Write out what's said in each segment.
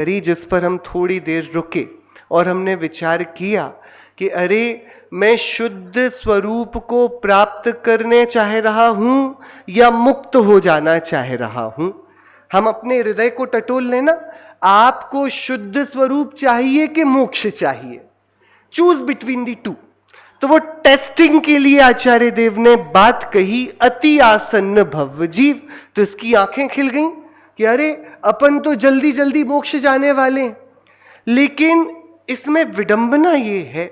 जिस पर हम थोड़ी देर रुके और हमने विचार किया कि अरे मैं शुद्ध स्वरूप को प्राप्त करने चाह रहा हूं या मुक्त हो जाना चाह रहा हूं। हम अपने हृदय को टटोल लेना, आपको शुद्ध स्वरूप चाहिए कि मोक्ष चाहिए? Choose between the two. तो वो टेस्टिंग के लिए आचार्य देव ने बात कही, अति आसन्न भव जीव। तो इसकी आंखें खिल गईं कि अरे अपन तो जल्दी जल्दी मोक्ष जाने वाले हैं। लेकिन इसमें विडंबना ये है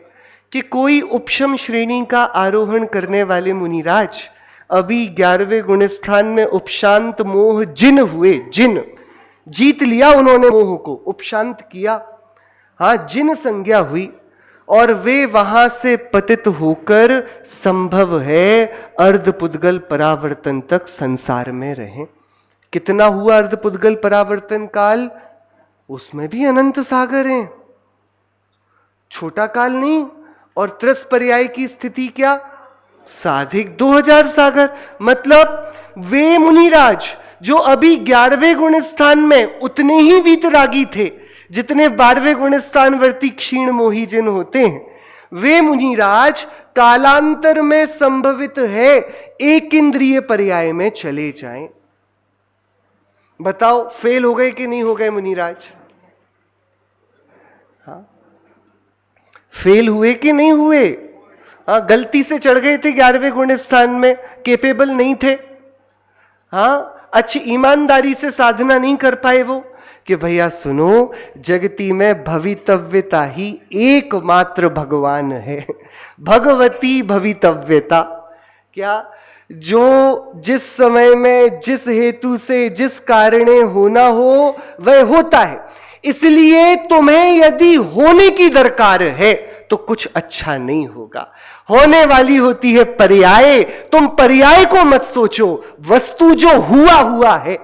कि कोई उपशम श्रेणी का आरोहण करने वाले मुनिराज अभी 11वें गुणस्थान में उपशांत मोह जिन हुए, जिन जीत लिया उन्होंने मोह को, उपशांत किया, हाँ जिन संज्ञा हुई, और वे वहां से पतित होकर संभव है अर्धपुद्गल परावर्तन तक संसार में रहें। कितना हुआ अर्धपुद्गल परावर्तन काल? उसमें भी अनंत सागर हैं, छोटा काल नहीं। और त्रस पर्याय की स्थिति क्या? साधिक 2000 सागर। मतलब वे मुनिराज जो अभी 11वें गुण स्थान में उतने ही वीतरागी थे जितने 12वें गुण स्थान वर्ती क्षीण मोही जिन होते हैं, वे मुनिराज कालांतर में संभवित है एक इंद्रिय पर्याय में चले जाएं। बताओ फेल हो गए कि नहीं हो गए मुनिराज? हाँ, फेल हुए कि नहीं हुए? हाँ, गलती से चढ़ गए थे 11वें गुण स्थान में, केपेबल नहीं थे। हाँ, अच्छी ईमानदारी से साधना नहीं कर पाए वो कि भैया सुनो, जगती में भवितव्यता ही एकमात्र भगवान है, भगवती भवितव्यता। क्या? जो जिस समय में जिस हेतु से जिस कारणे होना हो वह होता है, इसलिए तुम्हें यदि होने की दरकार है तो कुछ अच्छा नहीं होगा। होने वाली होती है पर्याय, तुम पर्याय को मत सोचो, वस्तु जो हुआ हुआ है,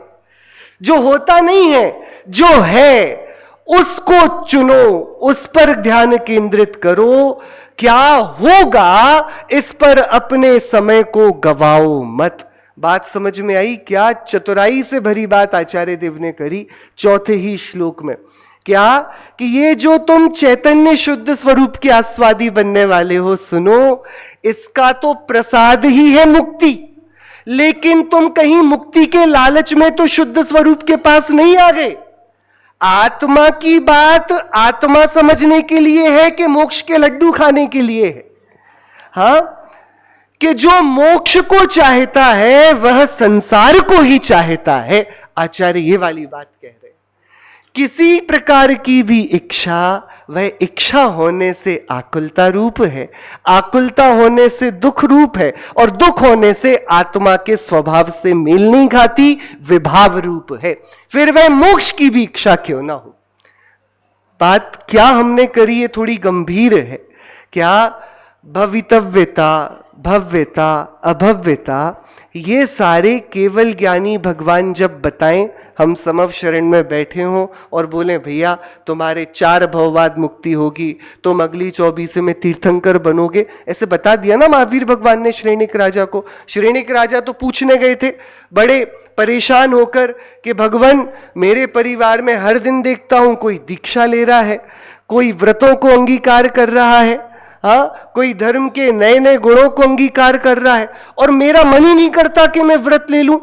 जो होता नहीं है, जो है उसको चुनो, उस पर ध्यान केंद्रित करो। क्या होगा इस पर अपने समय को गवाओ मत। बात समझ में आई क्या? चतुराई से भरी बात आचार्य देव ने करी चौथे ही श्लोक में। क्या? कि ये जो तुम चैतन्य शुद्ध स्वरूप के आस्वादी बनने वाले हो, सुनो, इसका तो प्रसाद ही है मुक्ति, लेकिन तुम कहीं मुक्ति के लालच में तो शुद्ध स्वरूप के पास नहीं आ गए। आत्मा की बात आत्मा समझने के लिए है कि मोक्ष के लड्डू खाने के लिए है? हाँ, कि जो मोक्ष को चाहता है वह संसार को ही चाहता है। आचार्य ये वाली बात कह रहे हैं। किसी प्रकार की भी इच्छा, वह इच्छा होने से आकुलता रूप है, आकुलता होने से दुख रूप है, और दुख होने से आत्मा के स्वभाव से मेल नहीं खाती, विभाव रूप है। फिर वह मोक्ष की भी इच्छा क्यों ना हो। बात क्या हमने करी है थोड़ी गंभीर है। क्या? भवितव्यता, भव्यता, अभव्यता, ये सारे केवल ज्ञानी भगवान जब बताएं, हम समव शरण में बैठे हों और बोले भैया तुम्हारे 4 भववाद मुक्ति होगी, तुम अगली 24 में तीर्थंकर बनोगे, ऐसे बता दिया ना महावीर भगवान ने श्रेणिक राजा को। श्रेणिक राजा तो पूछने गए थे बड़े परेशान होकर कि भगवान मेरे परिवार में हर दिन देखता हूं कोई दीक्षा ले रहा है, कोई व्रतों को अंगीकार कर रहा है, हाँ कोई धर्म के नए नए गुणों को अंगीकार कर रहा है, और मेरा मन ही नहीं करता कि मैं व्रत ले लूं।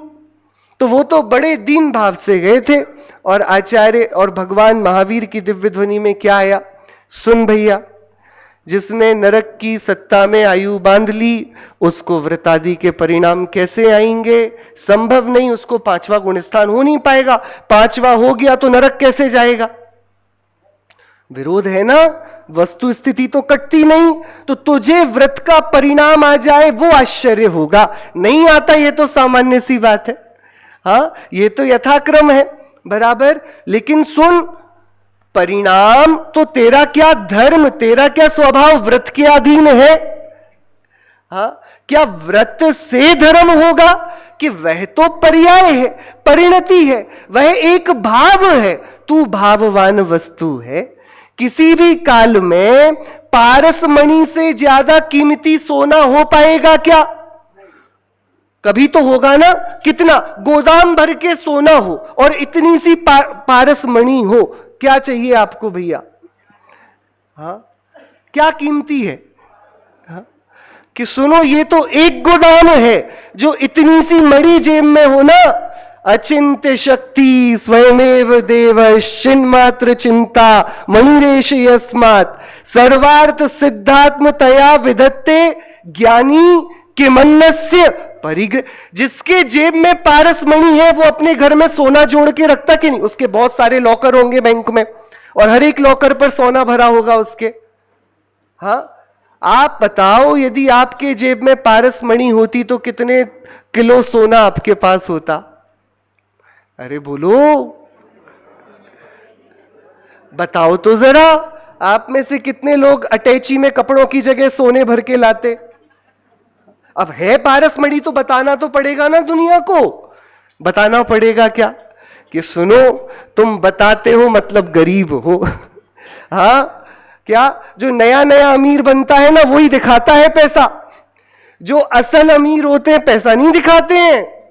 तो वो तो बड़े दीन भाव से गए थे, और आचार्य और भगवान महावीर की दिव्य ध्वनि में क्या आया? सुन भैया, जिसने नरक की सत्ता में आयु बांध ली उसको व्रतादि के परिणाम कैसे आएंगे? संभव नहीं, उसको 5वां गुणस्थान हो नहीं पाएगा। 5वां हो गया तो नरक कैसे जाएगा? विरोध है ना, वस्तु स्थिति तो कटती नहीं। तो तुझे व्रत का परिणाम आ जाए वो आश्चर्य होगा, नहीं आता ये तो सामान्य सी बात है। हाँ, ये तो यथाक्रम है बराबर। लेकिन सुन, परिणाम तो तेरा क्या धर्म, तेरा क्या स्वभाव व्रत के अधीन है? हाँ, क्या व्रत से धर्म होगा? कि वह तो पर्याय है, परिणति है, वह एक भाव है, तू भाववान वस्तु है। किसी भी काल में पारसमणि से ज्यादा कीमती सोना हो पाएगा क्या? कभी तो होगा ना। कितना गोदाम भर के सोना हो और इतनी सी पारसमणि हो, क्या चाहिए आपको भैया? हाँ, क्या कीमती है? हाँ? कि सुनो, ये तो एक गोदाम है जो इतनी सी मड़ी जेब में हो ना, अचिंत्य शक्ति स्वयमेव देव चिन्मात्र चिंता मणिरेश यस्मात् सर्वार्थ सिद्धात्म तया विधत्ते ज्ञानी के मन्नस्य परिग्रह। जिसके जेब में पारस मणि है वो अपने घर में सोना जोड़ के रखता कि नहीं? उसके बहुत सारे लॉकर होंगे बैंक में और हर एक लॉकर पर सोना भरा होगा उसके। हाँ, आप बताओ, यदि आपके जेब में पारस मणि होती तो कितने किलो सोना आपके पास होता? अरे बोलो, बताओ तो जरा। आप में से कितने लोग अटैची में कपड़ों की जगह सोने भर के लाते? अब है पारस मणि तो बताना तो पड़ेगा ना दुनिया को। बताना पड़ेगा क्या कि सुनो, तुम बताते हो मतलब गरीब हो। हाँ, क्या जो नया नया अमीर बनता है ना वही दिखाता है पैसा, जो असल अमीर होते हैं पैसा नहीं दिखाते हैं।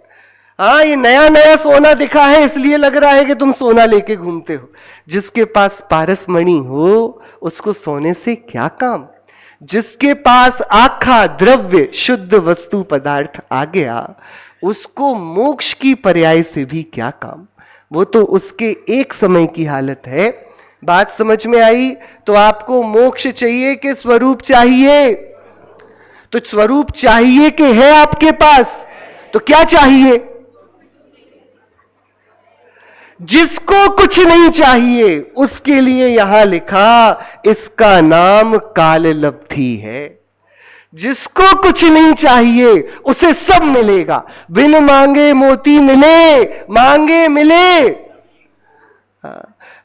हाँ, ये नया नया सोना दिखा है इसलिए लग रहा है कि तुम सोना लेके घूमते हो। जिसके पास पारस मणि हो उसको सोने से क्या काम? जिसके पास आखा द्रव्य शुद्ध वस्तु पदार्थ आ गया उसको मोक्ष की पर्याय से भी क्या काम? वो तो उसके एक समय की हालत है। बात समझ में आई? तो आपको मोक्ष चाहिए कि स्वरूप चाहिए? तो स्वरूप चाहिए कि है आपके पास? तो क्या चाहिए? जिसको कुछ नहीं चाहिए उसके लिए यहां लिखा इसका नाम काल लब्धि है। जिसको कुछ नहीं चाहिए उसे सब मिलेगा। बिन मांगे मोती मिले, मांगे मिले।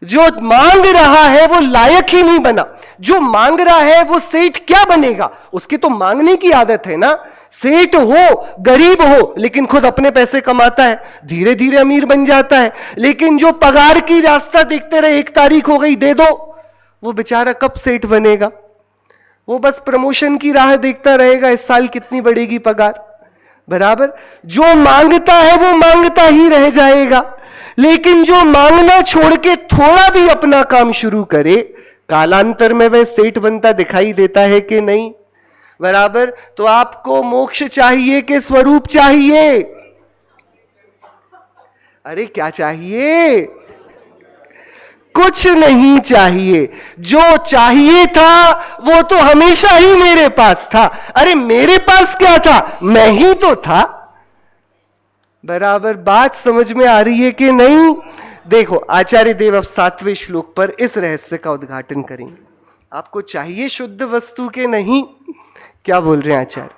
जो मांग रहा है वो लायक ही नहीं बना। जो मांग रहा है वो सेठ क्या बनेगा? उसकी तो मांगने की आदत है ना। सेठ हो, गरीब हो, लेकिन खुद अपने पैसे कमाता है, धीरे धीरे अमीर बन जाता है। लेकिन जो पगार की रास्ता देखते रहे, 1 तारीख हो गई दे दो, वो बेचारा कब सेठ बनेगा? वो बस प्रमोशन की राह देखता रहेगा, इस साल कितनी बढ़ेगी पगार। बराबर, जो मांगता है वो मांगता ही रह जाएगा। लेकिन जो मांगना छोड़ के थोड़ा भी अपना काम शुरू करे, कालांतर में वह सेठ बनता दिखाई देता है कि नहीं? बराबर। तो आपको मोक्ष चाहिए कि स्वरूप चाहिए? अरे क्या चाहिए? कुछ नहीं चाहिए। जो चाहिए था वो तो हमेशा ही मेरे पास था। अरे मेरे पास क्या था? मैं ही तो था। बराबर। बात समझ में आ रही है कि नहीं? देखो, आचार्य देव अब 7वें श्लोक पर इस रहस्य का उद्घाटन करेंगे। आपको चाहिए शुद्ध वस्तु के नहीं? क्या बोल रहे हैं आचार्य?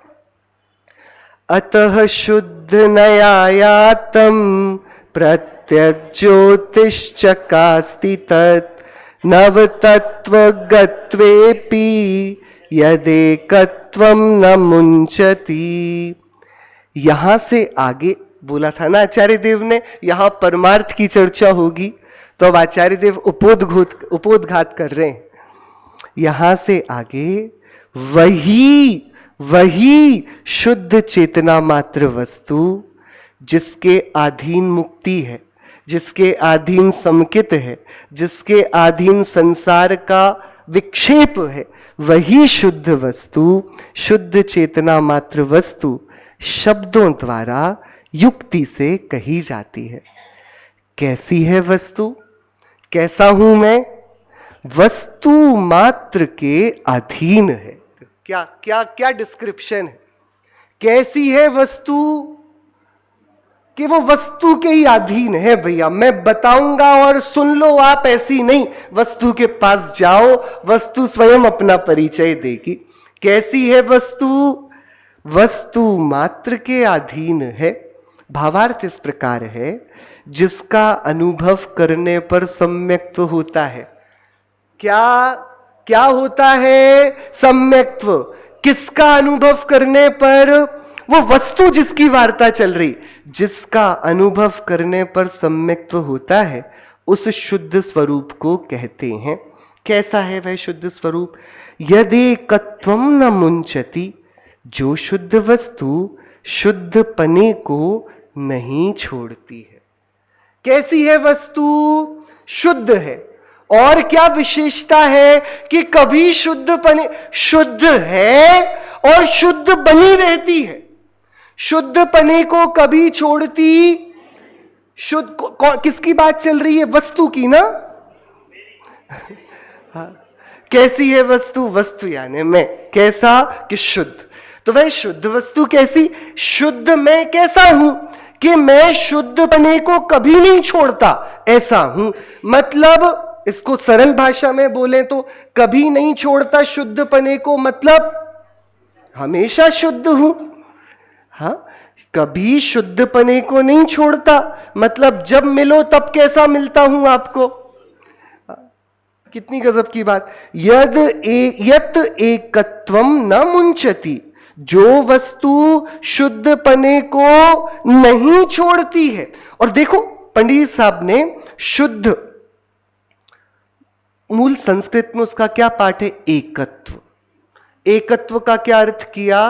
अतः शुद्ध नयायातम प्रत्यक ज्योतिश्चकास्ति तत् नव तत्व गत्वेपि यदेकत्वम न मुंचति। यहां से आगे बोला था ना आचार्य देव ने, यहां परमार्थ की चर्चा होगी, तो अब आचार्य देव उपोद्घात कर रहे हैं। यहां से आगे वही शुद्ध चेतना मात्र वस्तु जिसके अधीन मुक्ति है, जिसके अधीन समकित है, जिसके अधीन संसार का विक्षेप है, वही शुद्ध वस्तु, शुद्ध चेतना मात्र वस्तु शब्दों द्वारा युक्ति से कही जाती है। कैसी है वस्तु? कैसा हूं मैं? वस्तु मात्र के अधीन है। क्या क्या क्या डिस्क्रिप्शन है? कैसी है वस्तु? कि वो वस्तु के ही अधीन है। भैया मैं बताऊंगा और सुन लो आप, ऐसी नहीं। वस्तु के पास जाओ, वस्तु स्वयं अपना परिचय देगी। कैसी है वस्तु? वस्तु मात्र के अधीन है। भावार्थ इस प्रकार है, जिसका अनुभव करने पर सम्यक्त्व होता है। क्या होता है? सम्यक्त्व। किसका अनुभव करने पर? वो वस्तु जिसकी वार्ता चल रही, जिसका अनुभव करने पर सम्यक्त्व होता है, उस शुद्ध स्वरूप को कहते हैं। कैसा है वह शुद्ध स्वरूप? यदेकत्वम न मुंचति। जो शुद्ध वस्तु शुद्ध पने को नहीं छोड़ती है। कैसी है वस्तु? शुद्ध है और क्या विशेषता है कि कभी शुद्ध है और शुद्ध बनी रहती है, शुद्ध पने को कभी छोड़ती। किसकी बात चल रही है? वस्तु की ना। कैसी है वस्तु? वस्तु यानी मैं, कैसा कि शुद्ध। तो वह शुद्ध वस्तु कैसी? शुद्ध मैं कैसा हूं कि मैं शुद्ध पने को कभी नहीं छोड़ता, ऐसा हूं। मतलब इसको सरल भाषा में बोले तो कभी नहीं छोड़ता शुद्ध पने को, मतलब हमेशा शुद्ध हूं। हाँ, कभी शुद्ध पने को नहीं छोड़ता, मतलब जब मिलो तब कैसा मिलता हूं आपको। कितनी गजब की बात। यत एकत्वम न मुंचति, जो वस्तु शुद्ध पने को नहीं छोड़ती है। और देखो पंडित साहब ने शुद्ध, मूल संस्कृत में उसका क्या पाठ है? एकत्व। एकत्व का क्या अर्थ किया?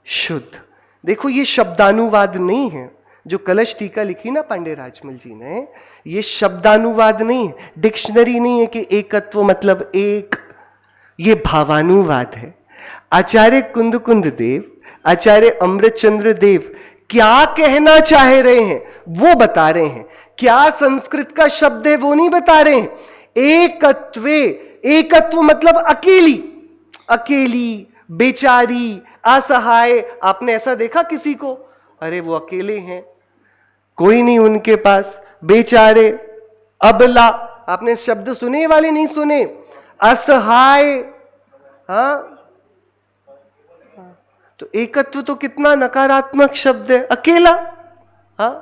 शुद्ध। देखो ये शब्दानुवाद नहीं है, जो कलश टीका लिखी ना पांडे राजमल जी ने, ये शब्दानुवाद नहीं है, डिक्शनरी नहीं है कि एकत्व मतलब एक, ये भावानुवाद है। आचार्य कुंद देव, आचार्य अमृतचंद्र देव क्या कहना चाह रहे हैं वो बता रहे हैं, क्या संस्कृत का शब्द है वो नहीं बता रहे हैं। एकत्वे, एकत्व मतलब अकेली, अकेली, बेचारी, असहाय। आपने ऐसा देखा किसी को? अरे वो अकेले हैं, कोई नहीं उनके पास, बेचारे, अबला। आपने शब्द सुने वाले नहीं सुने? असहाय। हाँ, तो एकत्व तो कितना नकारात्मक शब्द है, अकेला। हाँ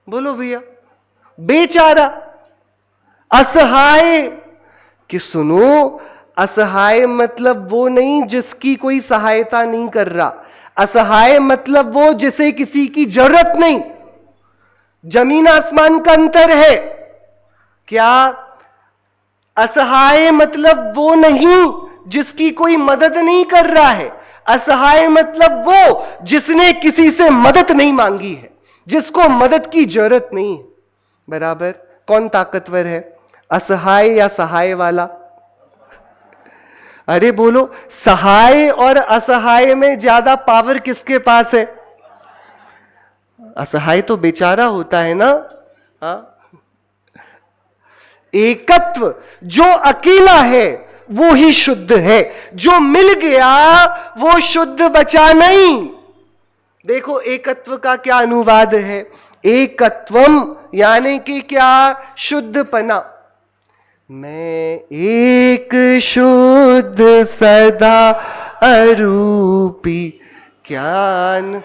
बोलो भैया, बेचारा, असहाय। कि सुनो, असहाय मतलब वो नहीं जिसकी कोई सहायता नहीं कर रहा, असहाय मतलब वो जिसे किसी की जरूरत नहीं। जमीन आसमान का अंतर है क्या? असहाय मतलब वो नहीं जिसकी कोई मदद नहीं कर रहा है, असहाय मतलब वो जिसने किसी से मदद नहीं मांगी है, जिसको मदद की जरूरत नहीं है। बराबर। कौन ताकतवर है, असहाय या सहाय वाला? अरे बोलो, सहाय और असहाय में ज्यादा पावर किसके पास है? असहाय तो बेचारा होता है ना। हाँ? एकत्व, जो अकेला है वो ही शुद्ध है, जो मिल गया वो शुद्ध बचा नहीं। देखो एकत्व का क्या अनुवाद है? एकत्वम यानी कि क्या? शुद्धपना। मैं एक शुद्ध सदा अरूपी ज्ञान।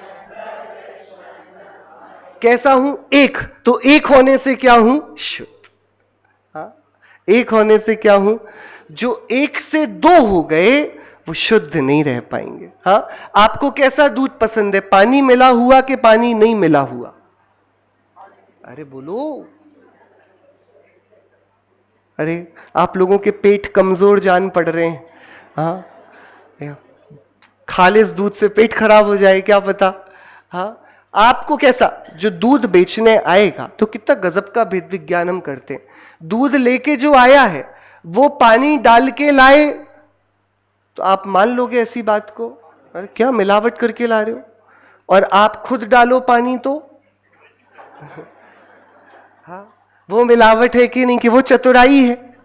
कैसा हूं? एक। तो एक होने से क्या हूं? शुद्ध। हाँ, एक होने से क्या हूं? जो एक से दो हो गए वो शुद्ध नहीं रह पाएंगे। हाँ, आपको कैसा दूध पसंद है? पानी मिला हुआ कि पानी नहीं मिला हुआ? अरे बोलो। अरे आप लोगों के पेट कमजोर जान पड़ रहे हैं। हाँ, खालिस दूध से पेट खराब हो जाए क्या पता। हाँ, आपको कैसा? जो दूध बेचने आएगा, तो कितना गजब का भेद विज्ञान हम करते हैं। दूध लेके जो आया है वो पानी डाल के लाए तो आप मान लोगे ऐसी बात को? अरे क्या मिलावट करके ला रहे हो? और आप खुद डालो पानी तो हाँ, वो मिलावट है कि नहीं, कि वो चतुराई है।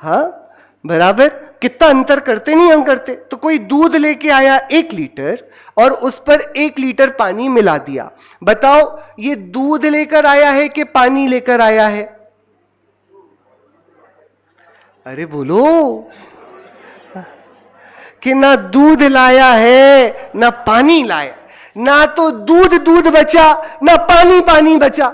हाँ बराबर। कितना अंतर करते नहीं हम करते। तो कोई दूध लेके आया 1 लीटर और उस पर 1 लीटर पानी मिला दिया। बताओ ये दूध लेकर आया है कि पानी लेकर आया है? अरे बोलो। कि ना दूध लाया है ना पानी लाया, ना तो दूध बचा ना पानी पानी बचा।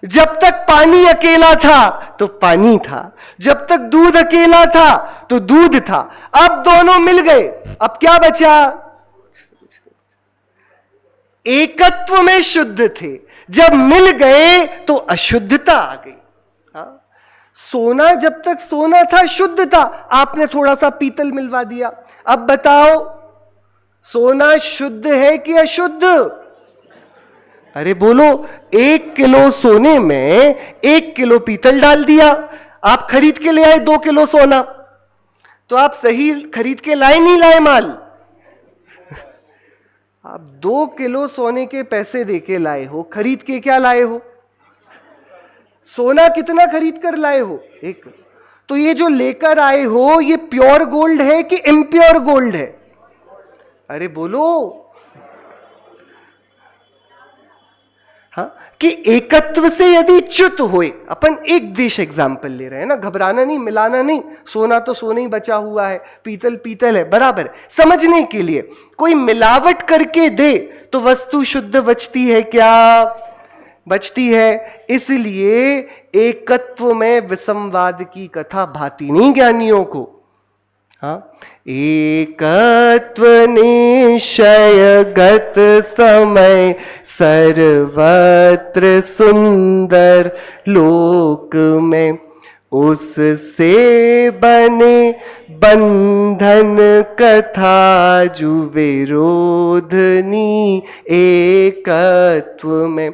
जब तक पानी अकेला था तो पानी था, जब तक दूध अकेला था तो दूध था। अब दोनों मिल गए, अब क्या बचा? एकत्व में शुद्ध थे, जब मिल गए तो अशुद्धता आ गई। हाँ? सोना जब तक सोना था शुद्ध था, आपने थोड़ा सा पीतल मिलवा दिया। अब बताओ सोना शुद्ध है कि अशुद्ध? अरे बोलो, 1 किलो सोने में 1 किलो पीतल डाल दिया। आप खरीद के ले आए 2 किलो सोना, तो आप सही खरीद के लाए नहीं लाए माल, आप 2 किलो सोने के पैसे देके लाए हो, खरीद के क्या लाए हो? सोना कितना खरीद कर लाए हो? 1। तो ये जो लेकर आए हो ये प्योर गोल्ड है कि इम्प्योर गोल्ड है? अरे बोलो। हाँ, कि एकत्व से यदि च्युत होए, अपन एक देश एग्जाम्पल ले रहे हैं ना, घबराना नहीं, मिलाना नहीं, सोना तो सोना ही बचा हुआ है, पीतल पीतल है, बराबर। समझने के लिए कोई मिलावट करके दे तो वस्तु शुद्ध बचती है क्या? बचती है। इसलिए एकत्व में विसंवाद की कथा भाती नहीं ज्ञानियों को। हाँ, एकत्व निश्चय गत समय सर्वत्र सुंदर लोक में, उससे बने बंधन कथा जु विरोधनी एकत्व में।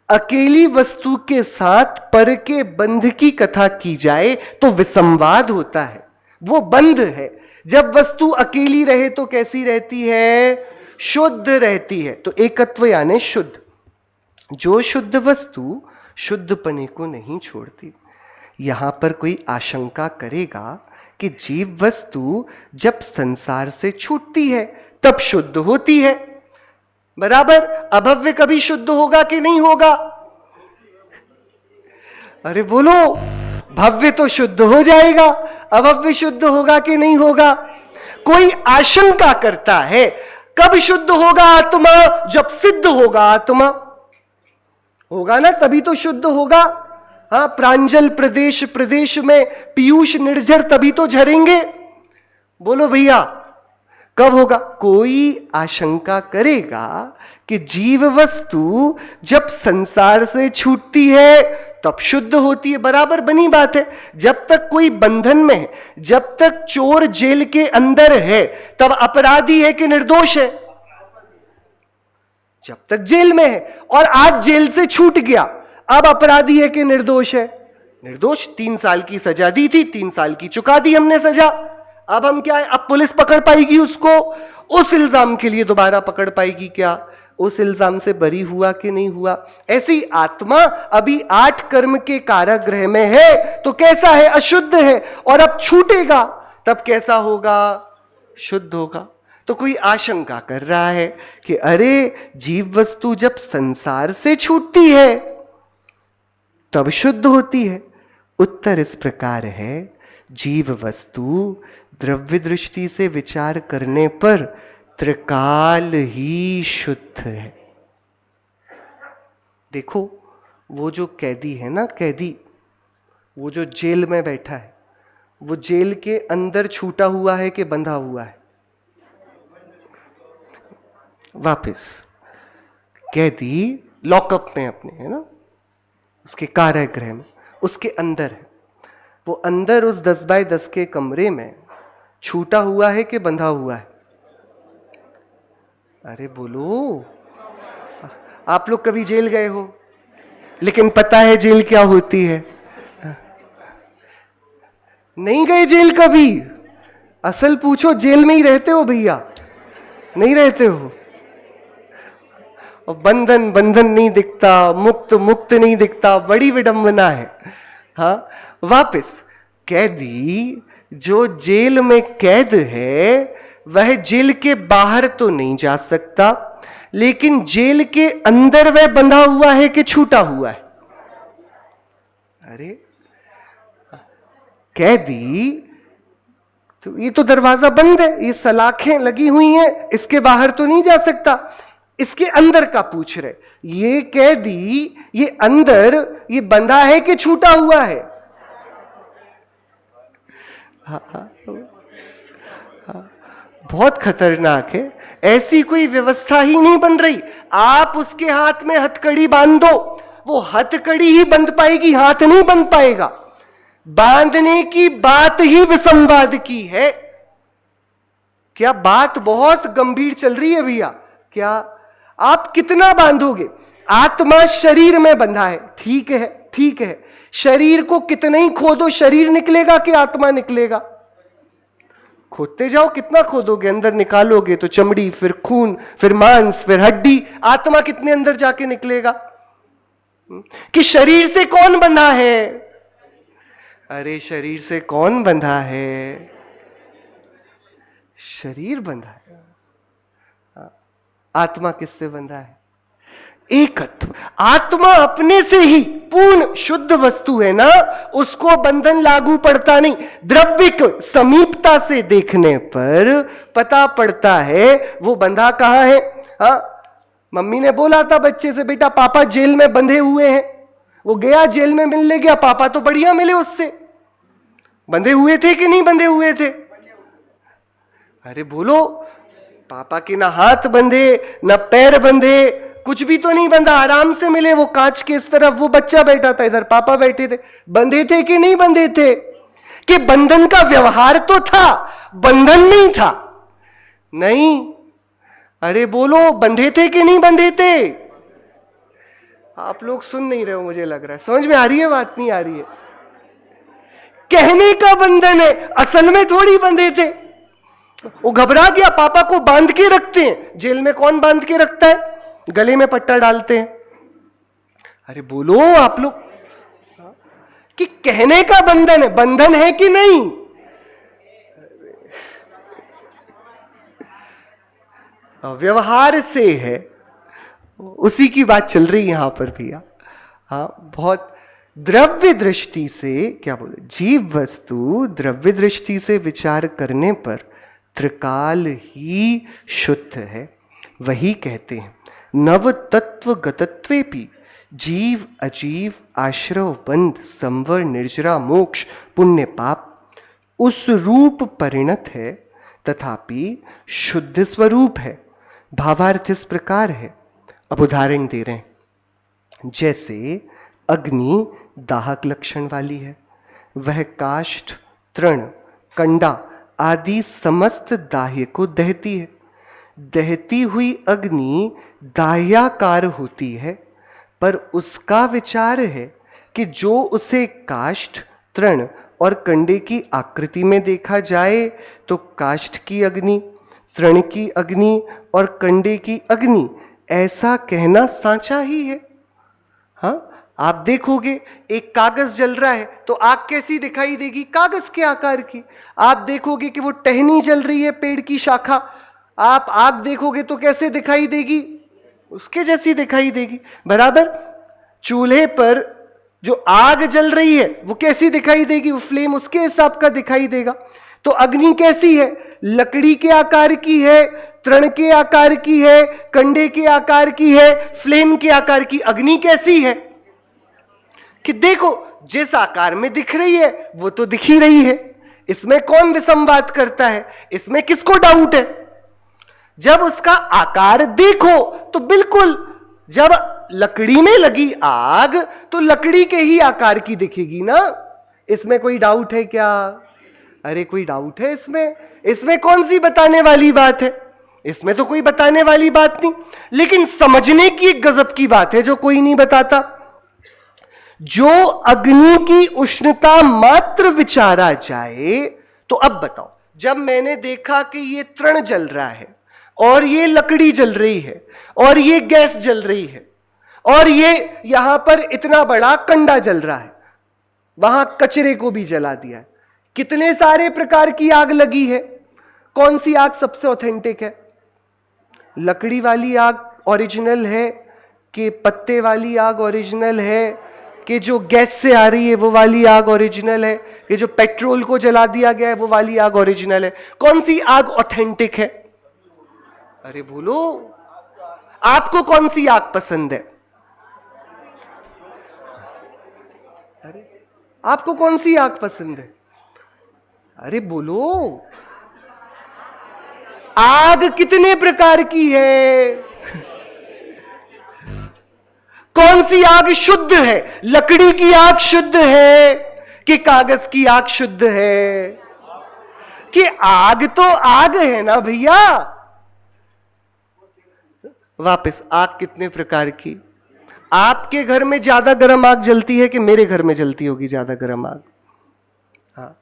अकेली वस्तु के साथ पर के बंध की कथा की जाए तो विसंवाद होता है, वो बंध है। जब वस्तु अकेली रहे तो कैसी रहती है? शुद्ध रहती है। तो एकत्व यानी शुद्ध। जो शुद्ध वस्तु शुद्धपने को नहीं छोड़ती। यहां पर कोई आशंका करेगा कि जीव वस्तु जब संसार से छूटती है तब शुद्ध होती है, बराबर। अभव्य कभी शुद्ध होगा कि नहीं होगा? अरे बोलो, भव्य तो शुद्ध हो जाएगा, अभव्य शुद्ध होगा कि नहीं होगा? कोई आशंका करता है कब शुद्ध होगा आत्मा? जब सिद्ध होगा आत्मा, होगा ना, तभी तो शुद्ध होगा। हाँ, प्रांजल प्रदेश प्रदेश में पीयूष निर्झर तभी तो झरेंगे। बोलो भैया, कब होगा? कोई आशंका करेगा कि जीव वस्तु जब संसार से छूटती है तब शुद्ध होती है, बराबर बनी बात है। जब तक कोई बंधन में है, जब तक चोर जेल के अंदर है तब अपराधी है कि निर्दोष है? जब तक जेल में है। और आज जेल से छूट गया, अब अपराधी है कि निर्दोष है? निर्दोष। 3 साल की सजा दी थी, 3 साल की चुका दी हमने सजा। अब हम क्या है? अब पुलिस पकड़ पाएगी उसको? उस इल्जाम के लिए दोबारा पकड़ पाएगी क्या? उस इल्जाम से बरी हुआ कि नहीं हुआ? ऐसी आत्मा अभी 8 कर्म के कारागृह में है तो कैसा है? अशुद्ध है। और अब छूटेगा तब कैसा होगा? शुद्ध होगा। तो कोई आशंका कर रहा है कि अरे, जीव वस्तु जब संसार से छूटती है तब शुद्ध होती है। उत्तर इस प्रकार है, जीव वस्तु द्रव्य दृष्टि से विचार करने पर त्रिकाल ही शुद्ध है। देखो, वो जो कैदी है ना, कैदी, वो जो जेल में बैठा है, वो जेल के अंदर छूटा हुआ है कि बंधा हुआ है? वापस कैदी लॉकअप में अपने है ना, उसके कारागृह में, उसके अंदर है। वो अंदर उस 10 बाय 10 के कमरे में छूटा हुआ है कि बंधा हुआ है? अरे बोलो, आप लोग कभी जेल गए हो, लेकिन पता है जेल क्या होती है? नहीं गए जेल कभी? असल पूछो, जेल में ही रहते हो भैया? नहीं रहते हो। और बंधन बंधन नहीं दिखता, मुक्त मुक्त नहीं दिखता, बड़ी विडंबना है। हाँ, वापस कैदी जो जेल में कैद है वह जेल के बाहर तो नहीं जा सकता, लेकिन जेल के अंदर वह बंधा हुआ है कि छूटा हुआ है? अरे कैदी तो ये तो दरवाजा बंद है, ये सलाखें लगी हुई हैं, इसके बाहर तो नहीं जा सकता। इसके अंदर का पूछ रहे, ये कैदी ये अंदर ये बंधा है कि छूटा हुआ है? हाँ, बहुत खतरनाक है। ऐसी कोई व्यवस्था ही नहीं बन रही। आप उसके हाथ में हथकड़ी बांध दो, वो हथकड़ी ही बंध पाएगी, हाथ नहीं बंध पाएगा। बांधने की बात ही विसंवाद की है। क्या बात बहुत गंभीर चल रही है भैया? क्या आप कितना बांधोगे? आत्मा शरीर में बंधा है, ठीक है, ठीक है। शरीर को कितना ही खोदो, शरीर निकलेगा कि आत्मा निकलेगा? खोदते जाओ, कितना खोदोगे, अंदर निकालोगे तो चमड़ी, फिर खून, फिर मांस, फिर हड्डी, आत्मा कितने अंदर जाके निकलेगा? कि शरीर से कौन बंधा है? अरे शरीर से कौन बंधा है? शरीर बंधा है। आत्मा किससे बंधा है? एकत्व। आत्मा अपने से ही पूर्ण शुद्ध वस्तु है ना, उसको बंधन लागू पड़ता नहीं। द्रव्यक समीपता से देखने पर पता पड़ता है वो बंधा कहां है। हाँ, मम्मी ने बोला था बच्चे से, बेटा पापा जेल में बंधे हुए हैं। वो गया जेल में, मिलने गया, पापा तो बढ़िया मिले उससे। बंधे हुए थे कि नहीं बंधे हुए थे? अरे बोलो, पापा के ना हाथ बंधे ना पैर बंधे, कुछ भी तो नहीं बंधा, आराम से मिले। वो कांच के इस तरफ वो बच्चा बैठा था, इधर पापा बैठे थे। बंधे थे कि नहीं बंधे थे? कि बंधन का व्यवहार तो था, बंधन नहीं था। नहीं, अरे बोलो, बंधे थे कि नहीं बंधे थे? आप लोग सुन नहीं रहे हो, मुझे लग रहा है। समझ में आ रही है बात? नहीं आ रही है? कहने का बंधन है, असल में थोड़ी बंधे थे। वो घबरा गया, पापा को बांध के रखते हैं। जेल में कौन बांध के रखता है? गले में पट्टा डालते हैं। अरे बोलो आप लोग, कि कहने का बंधन है, बंधन है कि नहीं? व्यवहार से है, उसी की बात चल रही यहां पर भैया। हाँ, बहुत द्रव्य दृष्टि से, क्या बोले, जीव वस्तु द्रव्य दृष्टि से विचार करने पर त्रिकाल ही शुद्ध है। वही कहते हैं नव तत्व गतत्वेपि जीव अजीव आश्रव बंध संवर निर्जरा मोक्ष पुण्य पाप उस रूप परिणत है, तथापि शुद्ध स्वरूप है। भावार्थ इस प्रकार है। अब उदाहरण दे रहे हैं। जैसे अग्नि दाहक लक्षण वाली है, वह काष्ठ, तृण, कंडा आदि समस्त दाह्य को दहती है। दहती हुई अग्नि दाह्याकार होती है, पर उसका विचार है कि जो उसे काष्ठ, तृण और कंडे की आकृति में देखा जाए तो काष्ठ की अग्नि, तृण की अग्नि और कंडे की अग्नि, ऐसा कहना सांचा ही है। हाँ, आप देखोगे एक कागज जल रहा है तो आग कैसी दिखाई देगी? कागज के आकार की। आप देखोगे कि वो टहनी जल रही है, पेड़ की शाखा, आप आग देखोगे तो कैसे दिखाई देगी? उसके जैसी दिखाई देगी। बराबर, चूल्हे पर जो आग जल रही है वो कैसी दिखाई देगी? वो फ्लेम उसके हिसाब का दिखाई देगा। तो अग्नि कैसी है? लकड़ी के आकार की है, तृण के आकार की है, कंडे के आकार की है, फ्लेम के आकार की। अग्नि कैसी है कि देखो जिस आकार में दिख रही है वो तो दिख ही रही है। इसमें कौन विसंवाद करता है? इसमें किसको डाउट है? जब उसका आकार देखो तो बिल्कुल, जब लकड़ी में लगी आग तो लकड़ी के ही आकार की दिखेगी ना। इसमें कोई डाउट है क्या? अरे कोई डाउट है इसमें? इसमें कौन सी बताने वाली बात है? इसमें तो कोई बताने वाली बात नहीं। लेकिन समझने की एक गजब की बात है जो कोई नहीं बताता। जो अग्नि की उष्णता मात्र विचारा जाए तो अब बताओ, जब मैंने देखा कि ये तृण जल रहा है और ये लकड़ी जल रही है और ये गैस जल रही है और ये यहां पर इतना बड़ा कंडा जल रहा है, वहां कचरे को भी जला दिया है, कितने सारे प्रकार की आग लगी है। कौन सी आग सबसे ऑथेंटिक है? लकड़ी वाली आग ओरिजिनल है कि पत्ते वाली आग ओरिजिनल है कि जो गैस से आ रही है वो वाली आग ओरिजिनल है कि जो पेट्रोल को जला दिया गया है वो वाली आग ओरिजिनल है? कौन सी आग ऑथेंटिक है? अरे बोलो, आपको कौन सी आग पसंद है? अरे आपको कौन सी आग पसंद है? अरे बोलो, आग कितने प्रकार की है? कौन सी आग शुद्ध है? लकड़ी की आग शुद्ध है कि कागज की आग शुद्ध है? कि आग तो आग है ना भैया। वापस, आग कितने प्रकार की? आपके घर में ज्यादा गर्म आग जलती है कि मेरे घर में जलती होगी ज्यादा गर्म आग? हाँ,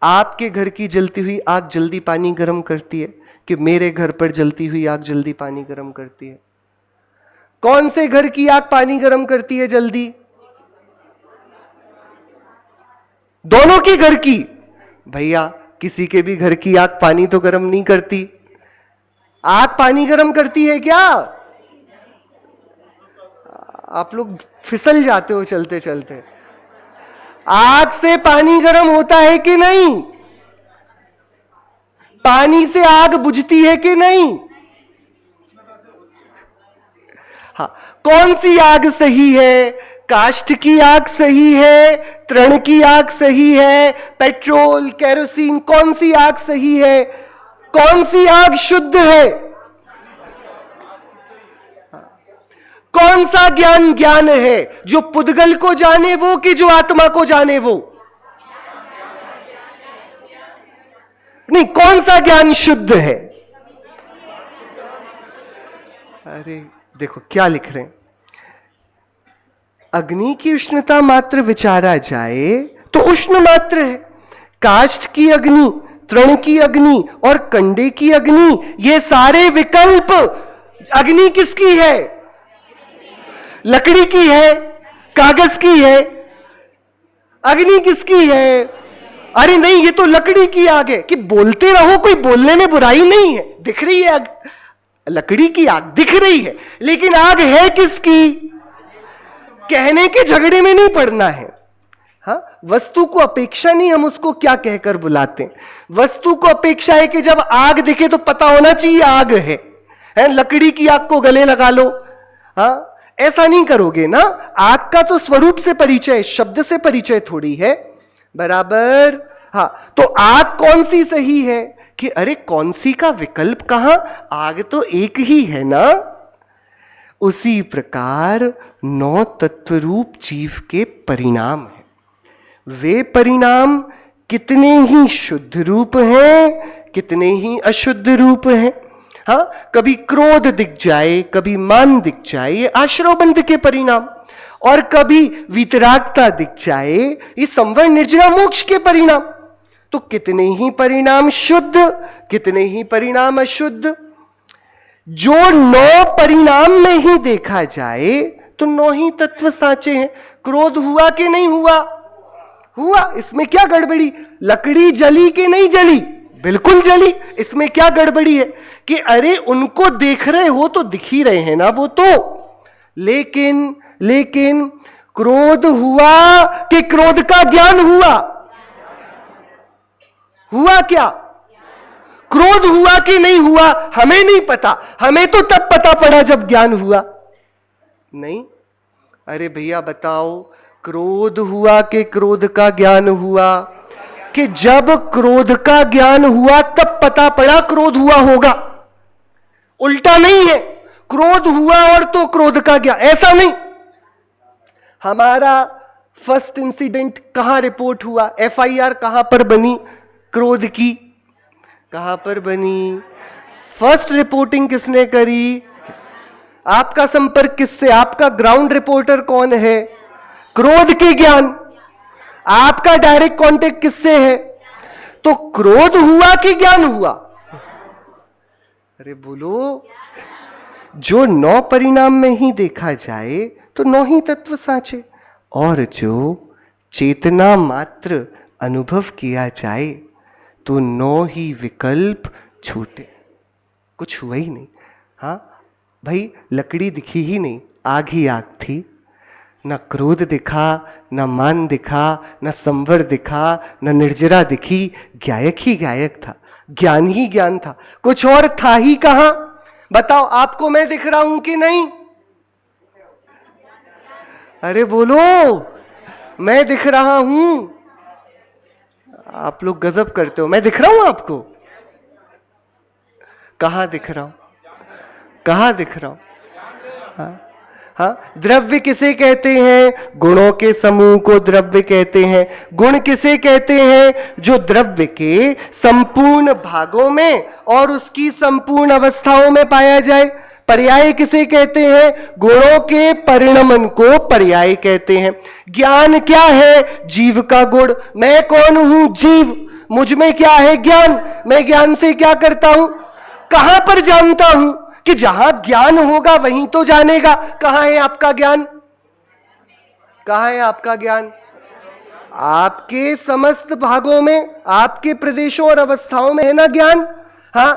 आपके घर की जलती हुई आग जल्दी पानी गर्म करती है कि मेरे घर पर जलती हुई आग जल्दी पानी गर्म करती है? कौन से घर की आग पानी गर्म करती है जल्दी? दोनों के घर की। भैया किसी के भी घर की आग पानी तो गर्म नहीं करती। आग पानी गर्म करती है क्या? आप लोग फिसल जाते हो चलते चलते। आग से पानी गर्म होता है कि नहीं? पानी से आग बुझती है कि नहीं? हाँ, कौन सी आग सही है? काष्ठ की आग सही है? तृण की आग सही है? पेट्रोल, केरोसिन, कौन सी आग सही है? कौन सी आग शुद्ध है? कौन सा ज्ञान ज्ञान है? जो पुद्गल को जाने वो कि जो आत्मा को जाने वो? नहीं, कौन सा ज्ञान शुद्ध है? अरे देखो क्या लिख रहे हैं, अग्नि की उष्णता मात्र विचारा जाए तो उष्ण मात्र है। काष्ठ की अग्नि, तृण की अग्नि और कंडे की अग्नि, ये सारे विकल्प। अग्नि किसकी है? लकड़ी की है? कागज की है? अग्नि किसकी है? अरे नहीं, ये तो लकड़ी की आग है। कि बोलते रहो, कोई बोलने में बुराई नहीं है। दिख रही है आग, लकड़ी की आग दिख रही है, लेकिन आग है किसकी? कहने के झगड़े में नहीं पड़ना है। हाँ, वस्तु को अपेक्षा नहीं, हम उसको क्या कहकर बुलाते हैं। वस्तु को अपेक्षा है कि जब आग दिखे तो पता होना चाहिए आग है? लकड़ी की आग को गले लगा लो, हाँ, ऐसा नहीं करोगे ना। आग का तो स्वरूप से परिचय, शब्द से परिचय थोड़ी है, बराबर। हाँ, तो आग कौन सी सही है? कि अरे कौन सी का विकल्प कहां, आग तो एक ही है ना। उसी प्रकार 9 तत्व रूप जीव के परिणाम है। वे परिणाम कितने ही शुद्ध रूप हैं, कितने ही अशुद्ध रूप हैं। हाँ, कभी क्रोध दिख जाए, कभी मान दिख जाए, ये आश्रवबंध के परिणाम, और कभी वितरागता दिख जाए, ये संवर निर्जरा मोक्ष के परिणाम। तो कितने ही परिणाम शुद्ध, कितने ही परिणाम अशुद्ध। जो 9 परिणाम में ही देखा जाए तो 9 ही तत्व साचे हैं। क्रोध हुआ कि नहीं हुआ? हुआ। इसमें क्या गड़बड़ी? लकड़ी जली कि नहीं जली? बिल्कुल जली। इसमें क्या गड़बड़ी है? कि अरे उनको देख रहे हो तो दिख ही रहे हैं ना वो तो। लेकिन क्रोध हुआ कि क्रोध का ज्ञान हुआ? हुआ क्या? क्रोध हुआ कि नहीं हुआ हमें नहीं पता, हमें तो तब पता पड़ा जब ज्ञान हुआ। नहीं, अरे भैया बताओ, क्रोध हुआ कि क्रोध का ज्ञान हुआ? कि जब क्रोध का ज्ञान हुआ तब पता पड़ा क्रोध हुआ होगा। उल्टा नहीं है, क्रोध हुआ और तो क्रोध का ज्ञान, ऐसा नहीं। हमारा फर्स्ट इंसिडेंट कहां रिपोर्ट हुआ? एफआईआर कहां पर बनी क्रोध की? कहां पर बनी? फर्स्ट रिपोर्टिंग किसने करी? आपका संपर्क किससे? आपका ग्राउंड रिपोर्टर कौन है? क्रोध के ज्ञान। आपका डायरेक्ट कांटेक्ट किससे है? तो क्रोध हुआ कि ज्ञान हुआ? अरे बोलो। जो 9 परिणाम में ही देखा जाए तो 9 ही तत्व साचे, और जो चेतना मात्र अनुभव किया जाए तो 9 ही विकल्प छूटे। कुछ हुआ ही नहीं। हाँ भाई, लकड़ी दिखी ही नहीं, आग ही आग थी। न क्रोध दिखा, न मान दिखा, न संवर दिखा, न निर्जरा दिखी। गायक ही गायक था, ज्ञान ही ज्ञान था, कुछ और था ही कहां? बताओ, आपको मैं दिख रहा हूं कि नहीं? अरे बोलो, मैं दिख रहा हूं। आप लोग गजब करते हो। मैं दिख रहा हूं आपको? कहां दिख रहा हूं? कहां दिख रहा हूं? हाँ हाँ, द्रव्य किसे कहते हैं? गुणों के समूह को द्रव्य कहते हैं। गुण किसे कहते हैं? जो द्रव्य के संपूर्ण भागों में और उसकी संपूर्ण अवस्थाओं में पाया जाए। पर्याय किसे कहते हैं? गुणों के परिणमन को पर्याय कहते हैं। ज्ञान क्या है? जीव का गुण। मैं कौन हूं? जीव। मुझ में क्या है? ज्ञान। मैं ज्ञान से क्या करता हूं? कहां पर जानता हूं? कि जहां ज्ञान होगा वहीं तो जानेगा। कहां है आपका ज्ञान? कहां है आपका ज्ञान? आपके समस्त भागों में, आपके प्रदेशों और अवस्थाओं में है ना ज्ञान। हाँ,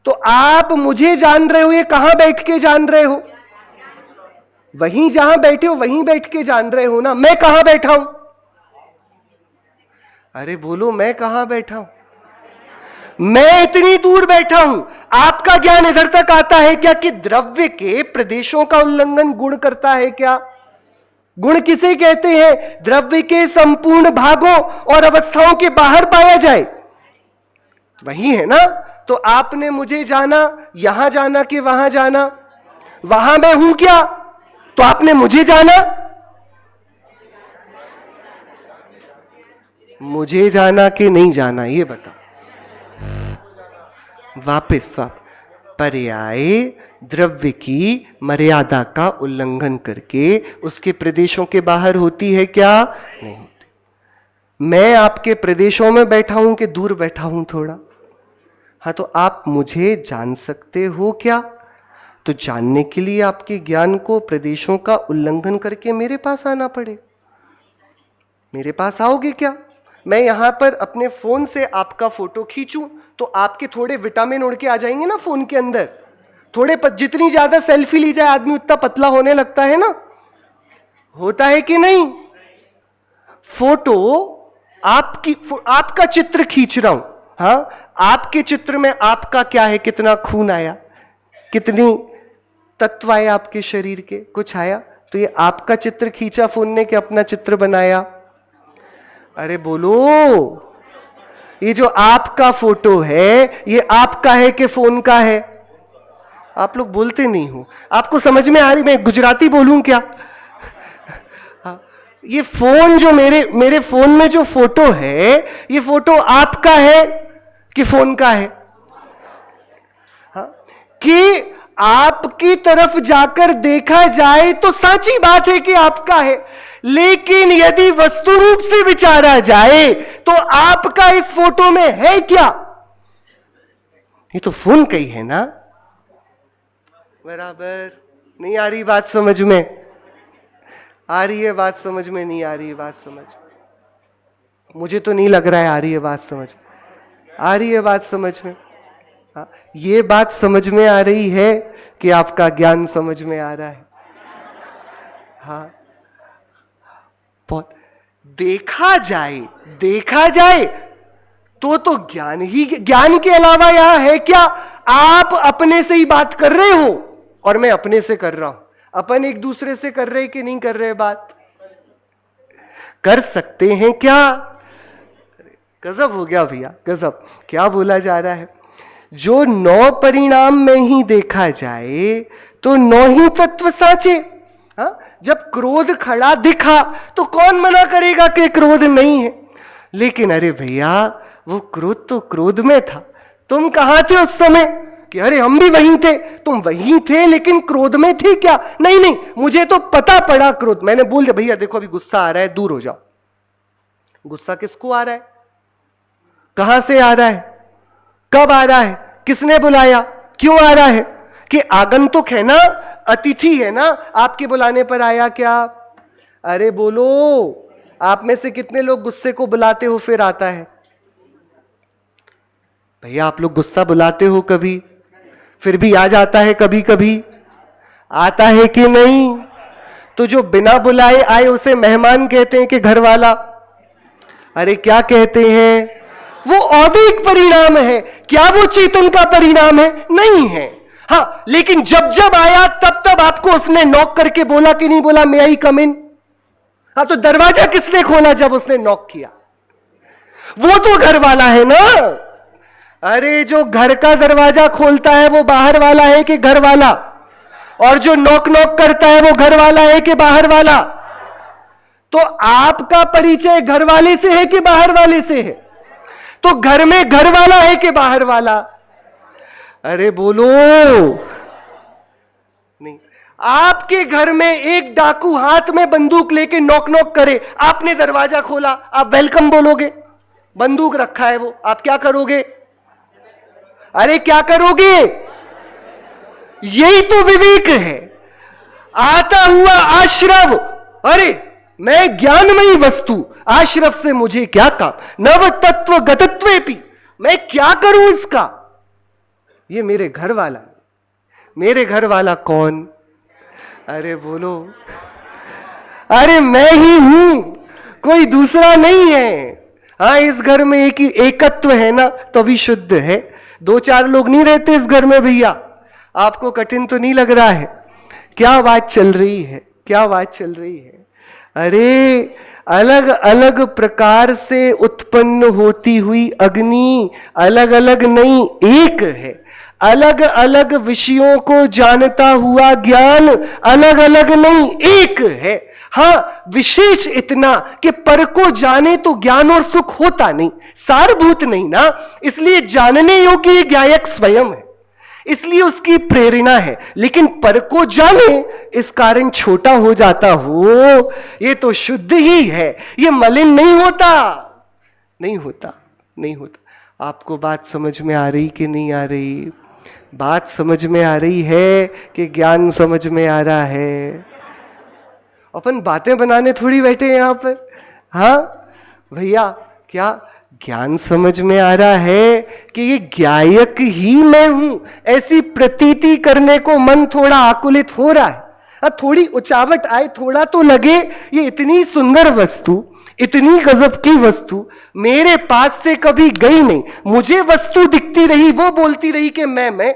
तो आप मुझे जान रहे हो, ये कहां बैठ के जान रहे हो? वहीं जहां बैठे हो वहीं बैठ के जान रहे हो ना। मैं कहां बैठा हूं? अरे बोलो, मैं कहां बैठा हूं? मैं इतनी दूर बैठा हूं। आपका ज्ञान इधर तक आता है क्या? कि द्रव्य के प्रदेशों का उल्लंघन गुण करता है क्या? गुण किसे कहते हैं? द्रव्य के संपूर्ण भागों और अवस्थाओं के बाहर पाया जाए, वही है ना। तो आपने मुझे जाना, यहां जाना कि वहां जाना? वहां मैं हूं क्या? तो आपने मुझे जाना। मुझे जाना कि नहीं जाना, ये बताओ। वापस पर्याय द्रव्य की मर्यादा का उल्लंघन करके उसके प्रदेशों के बाहर होती है क्या? नहीं होती। मैं आपके प्रदेशों में बैठा हूं कि दूर बैठा हूं थोड़ा? हाँ, तो आप मुझे जान सकते हो क्या? तो जानने के लिए आपके ज्ञान को प्रदेशों का उल्लंघन करके मेरे पास आना पड़े। मेरे पास आओगे क्या? मैं यहां पर अपने फोन से आपका फोटो खींचूं तो आपके थोड़े विटामिन उड़ के आ जाएंगे ना फोन के अंदर। थोड़े जितनी ज्यादा सेल्फी ली जाए आदमी उतना पतला होने लगता है ना। होता है कि नहीं? फोटो आपका चित्र खींच रहा हूं। हाँ, आपके चित्र में आपका क्या है? कितना खून आया, कितनी तत्व आए आपके शरीर के, कुछ आया? तो ये आपका चित्र खींचा फोन ने कि अपना चित्र बनाया? अरे बोलो, ये जो आपका फोटो है ये आपका है कि फोन का है? आप लोग बोलते नहीं हो। आपको समझ में आ रही? मैं गुजराती बोलूं क्या? ये फोन जो मेरे फोन में जो फोटो है, ये फोटो आपका है कि फोन का है? हाँ? कि आपकी तरफ जाकर देखा जाए तो सच्ची बात है कि आपका है, लेकिन यदि वस्तु रूप से विचारा जाए तो आपका इस फोटो में है क्या? ये तो फोन का ही है ना। बराबर नहीं आ रही बात समझ में? आ रही है बात समझ में? नहीं आ रही है बात समझ? मुझे तो नहीं लग रहा है आ रही है बात समझ। आ रही है बात समझ में? हाँ, ये बात समझ में आ रही है कि आपका ज्ञान समझ में आ रहा है? हाँ, बहुत। देखा जाए तो ज्ञान के अलावा यहां है क्या? आप अपने से ही बात कर रहे हो और मैं अपने से कर रहा हूं। अपन एक दूसरे से कर रहे कि नहीं कर रहे? बात कर सकते हैं क्या? गजब हो गया भैया, गजब। क्या बोला जा रहा है? जो 9 परिणाम में ही देखा जाए तो 9 ही तत्व साचे। हाँ? जब क्रोध खड़ा दिखा तो कौन मना करेगा कि क्रोध नहीं है? लेकिन अरे भैया, वो क्रोध तो क्रोध में था। तुम कहां थे उस समय? कि अरे हम भी वहीं थे। तुम वहीं थे लेकिन क्रोध में थे क्या? नहीं, मुझे तो पता पड़ा क्रोध। मैंने बोल दिया भैया देखो अभी गुस्सा आ रहा है, दूर हो जाओ। गुस्सा किसको आ रहा है? कहां से आ रहा है? कब आ रहा है? किसने बुलाया? क्यों आ रहा है? कि आगंतुक है ना, अतिथि है ना, आपके बुलाने पर आया क्या? अरे बोलो, आप में से कितने लोग गुस्से को बुलाते हो फिर आता है? भैया आप लोग गुस्सा बुलाते हो कभी, फिर भी आ जाता है कभी कभी? आता है कि नहीं? तो जो बिना बुलाए आए उसे मेहमान कहते हैं कि घर वाला? अरे क्या कहते हैं? वो औदिक परिणाम है। क्या वो चेतन का परिणाम है? नहीं है। हाँ, लेकिन जब जब आया तब तब आपको उसने नॉक करके बोला कि नहीं बोला, मे आई कम इन? हाँ, तो दरवाजा किसने खोला जब उसने नॉक किया? वो तो घर वाला है ना। अरे जो घर का दरवाजा खोलता है वो बाहर वाला है कि घर वाला? और जो नॉक नॉक करता है वो घर वाला है कि बाहर वाला? तो आपका परिचय घर वाले से है कि बाहर वाले से है? तो घर में घर वाला है कि बाहर वाला? अरे बोलो। आपके घर में एक डाकू हाथ में बंदूक लेके नॉक नॉक करे, आपने दरवाजा खोला, आप वेलकम बोलोगे? बंदूक रखा है वो, आप क्या करोगे? अरे क्या करोगे? यही तो विवेक है। आता हुआ आश्रव, अरे मैं ज्ञानमयी वस्तु, आश्रव से मुझे क्या काम, नव तत्व गतत्वेपि, मैं क्या करूं इसका? ये मेरे घर वाला। मेरे घर वाला कौन? अरे बोलो, अरे मैं ही हूं, कोई दूसरा नहीं है। हाँ, इस घर में एक ही एकत्व है ना, तो भी शुद्ध है। दो चार लोग नहीं रहते इस घर में भैया। आपको कठिन तो नहीं लग रहा है? क्या बात चल रही है, क्या बात चल रही है? अरे अलग अलग प्रकार से उत्पन्न होती हुई अग्नि अलग अलग नहीं, एक है। अलग अलग विषयों को जानता हुआ ज्ञान अलग अलग नहीं, एक है। हाँ, विशेष इतना कि पर को जाने तो ज्ञान और सुख होता नहीं, सारभूत नहीं ना, इसलिए जानने योग्य ज्ञायक स्वयं है, इसलिए उसकी प्रेरणा है। लेकिन पर को जाने इस कारण छोटा हो जाता हो, ये तो शुद्ध ही है, ये मलिन नहीं होता, नहीं होता, नहीं होता। आपको बात समझ में आ रही कि नहीं आ रही? बात समझ में आ रही है कि ज्ञान समझ में आ रहा है? अपन बातें बनाने थोड़ी बैठे हैं यहां पर। हाँ भैया, क्या ज्ञान समझ में आ रहा है कि ये ज्ञायक ही मैं हूं, ऐसी प्रतीति करने को मन थोड़ा आकुलित हो रहा है। थोड़ी उचावट आए, थोड़ा तो लगे ये इतनी सुंदर वस्तु, इतनी गजब की वस्तु मेरे पास से कभी गई नहीं, मुझे वस्तु दिखती रही, वो बोलती रही कि मैं।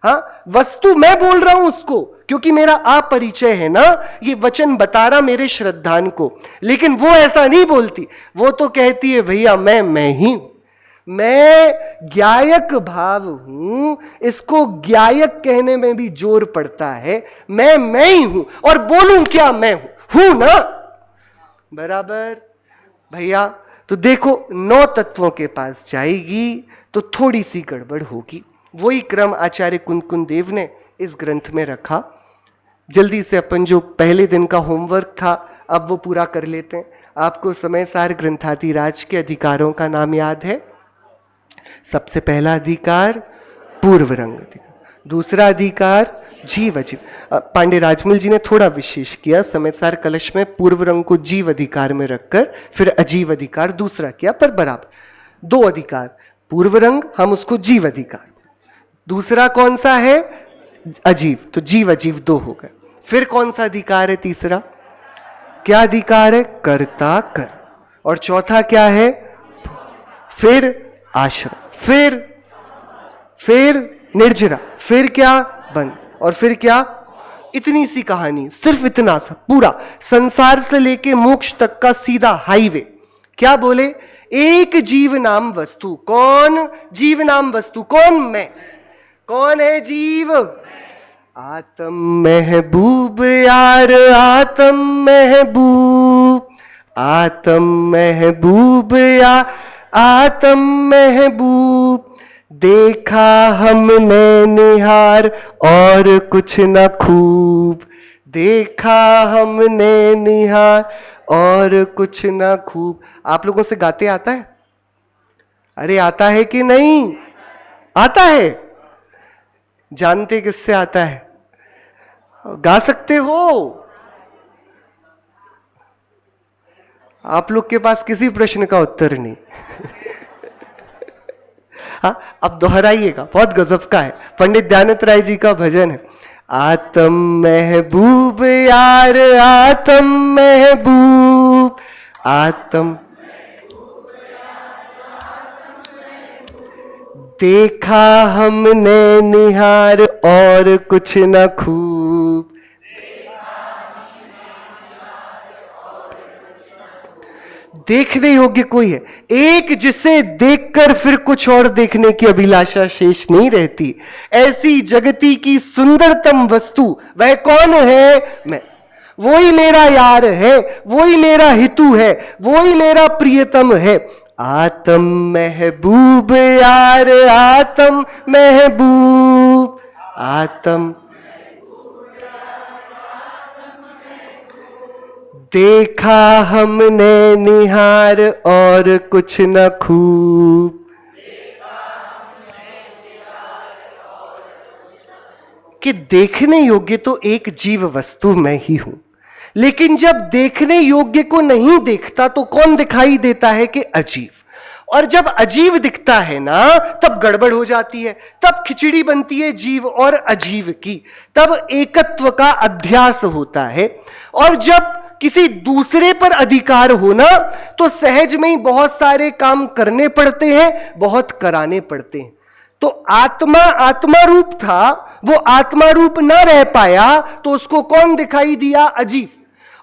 हाँ, वस्तु मैं बोल रहा हूं उसको, क्योंकि मेरा अपरिचय है ना, ये वचन बता रहा मेरे श्रद्धान को। लेकिन वो ऐसा नहीं बोलती, वो तो कहती है भैया मैं ही हूं, मैं ज्ञायक भाव हूं। इसको ज्ञायक कहने में भी जोर पड़ता है। मैं ही हूं, और बोलूं क्या, मैं हूं ना, बराबर भैया। तो देखो, 9 तत्वों के पास जाएगी तो थोड़ी सी गड़बड़ होगी। वही क्रम आचार्य कुंद देव ने इस ग्रंथ में रखा। जल्दी से अपन जो पहले दिन का होमवर्क था अब वो पूरा कर लेते हैं। आपको समय सार ग्रंथातिराज के अधिकारों का नाम याद है? सबसे पहला अधिकार पूर्व रंग अधिकार, दूसरा अधिकार जीव अजीव। पांडे राजमल जी ने थोड़ा विशेष किया, समय सार कलश में पूर्व रंग को जीव अधिकार में रखकर फिर अजीव अधिकार दूसरा किया, पर बराबर 2 अधिकार, पूर्व रंग हम उसको जीव अधिकार, दूसरा कौन सा है? अजीव, तो जीव अजीव 2 हो गए। फिर कौन सा अधिकार है तीसरा? क्या अधिकार है? कर्ता कर। और चौथा क्या है? फिर आश्रम, फिर निर्जरा, फिर क्या? बंद, और फिर क्या? इतनी सी कहानी, सिर्फ इतना सा पूरा संसार से लेके मोक्ष तक का सीधा हाईवे। क्या बोले? एक जीव नाम वस्तु। कौन जीव नाम वस्तु? कौन? मैं। कौन है जीव? आत्म महबूब यार, आत्म महबूब, आत्म महबूब यार, आत्म महबूब। देखा हमने निहार और कुछ न खूब, देखा हमने निहार और कुछ न खूब। आप लोगों से गाते आता है? अरे आता है कि नहीं? आता है। जानते किससे आता है? गा सकते हो? आप लोग के पास किसी प्रश्न का उत्तर नहीं। हाँ, अब दोहराइएगा, बहुत गजब का है। पंडित दयानंद राय जी का भजन है, आत्म महबूब यार, आत्म महबूब, आत्म देखा हमने निहार और कुछ न खूब। देखने योग्य कोई है एक, जिसे देखकर फिर कुछ और देखने की अभिलाषा शेष नहीं रहती। ऐसी जगती की सुंदरतम वस्तु वह कौन है? मैं। वो ही मेरा यार है, वो ही मेरा हितु है, वो ही मेरा प्रियतम है। आत्म महबूब यार, आत्म महबूब, आत्म। देखा हमने निहार और कुछ न खूब, कि देखने योग्य तो एक जीव वस्तु मैं ही हूं, लेकिन जब देखने योग्य को नहीं देखता तो कौन दिखाई देता है कि अजीव। और जब अजीव दिखता है ना तब गड़बड़ हो जाती है, तब खिचड़ी बनती है जीव और अजीव की, तब एकत्व का अध्यास होता है। और जब किसी दूसरे पर अधिकार होना तो सहज में ही बहुत सारे काम करने पड़ते हैं, बहुत कराने पड़ते हैं। तो आत्मा आत्मा रूप था, वो आत्मा रूप ना रह पाया तो उसको कौन दिखाई दिया? अजीव।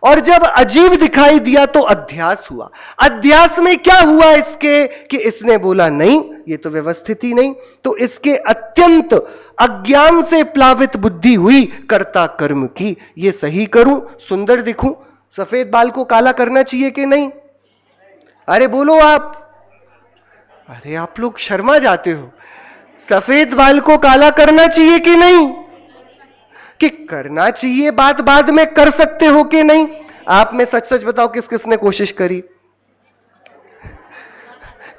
और जब अजीब दिखाई दिया तो अध्यास हुआ। अध्यास में क्या हुआ इसके कि इसने बोला नहीं, ये तो व्यवस्थित ही नहीं, तो इसके अत्यंत अज्ञान से प्लावित बुद्धि हुई कर्ता कर्म की। ये सही करूं, सुंदर दिखूं, सफेद बाल को काला करना चाहिए कि नहीं? अरे बोलो आप। अरे आप लोग शर्मा जाते हो। सफेद बाल को काला करना चाहिए कि नहीं? कि करना चाहिए, बात बाद में कर सकते हो कि नहीं? आप में सच सच बताओ किस किसने कोशिश करी?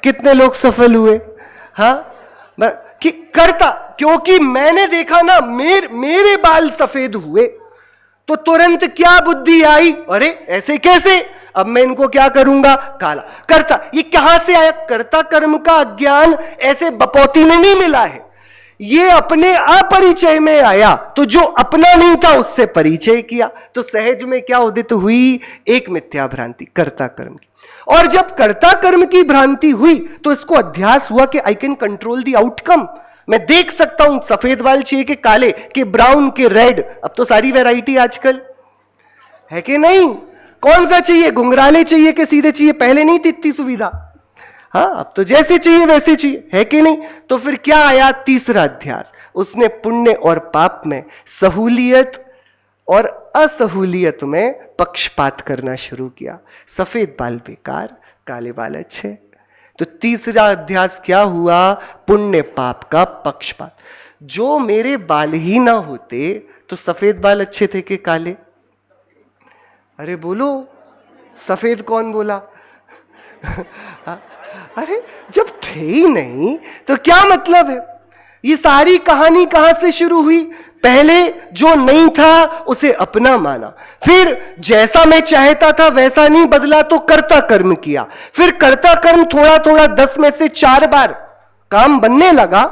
कितने लोग सफल हुए? हाँ, कि करता, क्योंकि मैंने देखा ना मेरे बाल सफेद हुए तो तुरंत क्या बुद्धि आई, अरे ऐसे कैसे, अब मैं इनको क्या करूंगा? काला। करता, ये कहां से आया? कर्ता कर्म का अज्ञान ऐसे बपौती में नहीं मिला है, ये अपने अपरिचय में आया। तो जो अपना नहीं था उससे परिचय किया, तो सहज में क्या उदित हुई? एक मिथ्या भ्रांति कर्ता कर्म की। और जब कर्ता कर्म की भ्रांति हुई तो इसको अध्यास हुआ कि I can control the outcome. मैं देख सकता हूं सफेद बाल चाहिए कि काले, कि ब्राउन, के रेड, अब तो सारी वैरायटी आजकल है कि नहीं? कौन सा चाहिए? घुंघराले चाहिए कि सीधे चाहिए? पहले नहीं थी इतनी सुविधा। हाँ, अब तो जैसे चाहिए वैसे चाहिए, है कि नहीं? तो फिर क्या आया? तीसरा अध्यास। उसने पुण्य और पाप में, सहूलियत और असहूलियत में पक्षपात करना शुरू किया। सफेद बाल बेकार, काले बाल अच्छे। तो तीसरा अध्यास क्या हुआ? पुण्य पाप का पक्षपात। जो मेरे बाल ही ना होते तो सफेद बाल अच्छे थे कि काले? अरे बोलो, सफेद कौन बोला? अरे जब थे ही नहीं तो क्या मतलब है? ये सारी कहानी कहां से शुरू हुई? पहले जो नहीं था उसे अपना माना, फिर जैसा मैं चाहता था वैसा नहीं बदला तो कर्ता कर्म किया, फिर कर्ता कर्म थोड़ा थोड़ा 10 में से 4 बार काम बनने लगा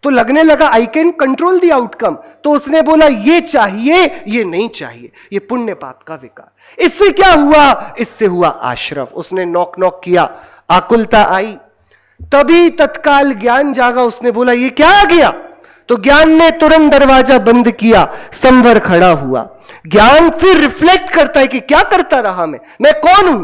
तो लगने लगा I can control the outcome. तो उसने बोला ये चाहिए, ये नहीं चाहिए, ये पुण्य पाप का विकार। इससे क्या हुआ? इससे हुआ आश्रव। उसने नॉक नॉक किया, आकुलता आई, तभी तत्काल ज्ञान जागा। उसने बोला ये क्या आ गया? तो ज्ञान ने तुरंत दरवाजा बंद किया, संवर खड़ा हुआ। ज्ञान फिर रिफ्लेक्ट करता है कि क्या करता रहा मैं कौन हूं?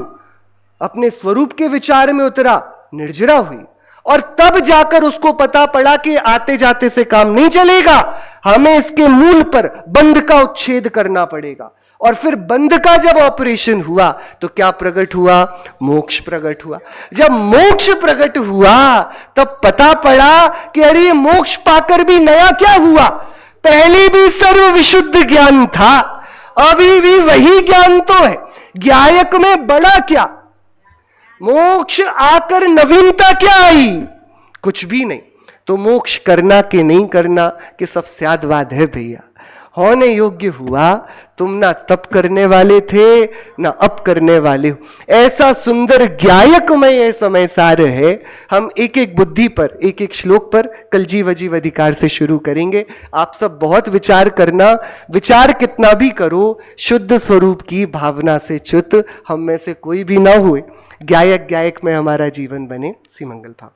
अपने स्वरूप के विचार में उतरा, निर्जरा हुई, और तब जाकर उसको पता पड़ा कि आते जाते से काम नहीं चलेगा, हमें इसके मूल पर बंध का उच्छेद करना पड़ेगा। और फिर बंध का जब ऑपरेशन हुआ तो क्या प्रकट हुआ? मोक्ष प्रकट हुआ। जब मोक्ष प्रकट हुआ तब पता पड़ा कि अरे मोक्ष पाकर भी नया क्या हुआ? पहले भी सर्व विशुद्ध ज्ञान था, अभी भी वही ज्ञान तो है, ज्ञायक में बड़ा क्या? मोक्ष आकर नवीनता क्या आई? कुछ भी नहीं। तो मोक्ष करना कि नहीं करना कि सब स्यादवाद है भैया। होने योग्य हुआ, तुम ना तप करने वाले थे ना अब करने वाले हो। ऐसा सुंदर ज्ञायकमय यह समय सार है। हम एक एक बुद्धि पर, एक एक श्लोक पर कल जीव अजीव अधिकार से शुरू करेंगे। आप सब बहुत विचार करना, विचार कितना भी करो, शुद्ध स्वरूप की भावना से च्युत हम में से कोई भी ना हुए, ज्ञायक ज्ञायक में हमारा जीवन बने। सी मंगल भाव।